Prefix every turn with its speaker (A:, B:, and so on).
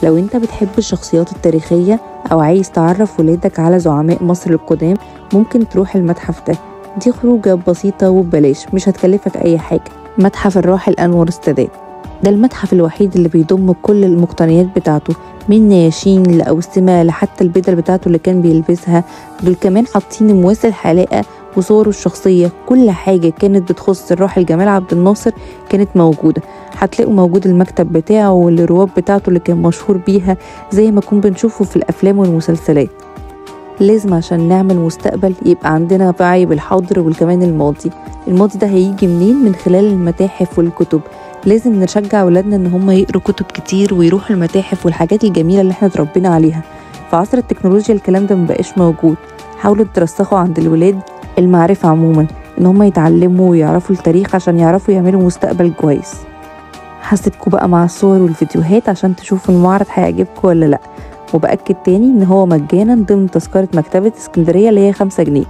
A: لو انت بتحب الشخصيات التاريخية أو عايز تعرف ولادك على زعماء مصر القدام، ممكن تروح المتحف ده. دي خروجة بسيطة وببلاش، مش هتكلفك أي حاجة. متحف الراحل أنور السادات ده المتحف الوحيد اللي بيضم كل المقتنيات بتاعته، من نياشين لأوسمة لحتى البدل بتاعته اللي كان بيلبسها. دول كمان حاطين امواس الحلاقة وصوره الشخصية، كل حاجة كانت بتخص الراحل جمال عبد الناصر كانت موجودة. هتلاقوا موجود المكتب بتاعه والرواب بتاعته اللي كان مشهور بيها زي ما كنا بنشوفه في الأفلام والمسلسلات. لازم عشان نعمل مستقبل يبقى عندنا وعي بالحاضر وكمان الماضي. الماضي ده هيجي منين؟ من خلال المتاحف والكتب. لازم نشجع ولادنا ان هم يقروا كتب كتير ويروحوا المتاحف والحاجات الجميلة اللي احنا اتربينا عليها. في عصر التكنولوجيا الكلام ده مبقاش موجود. حاولوا ترسخوا عند الولاد المعرفة عموما، ان هم يتعلموا ويعرفوا التاريخ عشان يعرفوا يعملوا مستقبل كويس. هسيبكوا بقى مع الصور والفيديوهات عشان تشوفوا المعرض هيعجبكم ولا لا. وبأكد تاني ان هو مجانا ضمن تذكرة مكتبة اسكندرية اللي هي 5 جنيه.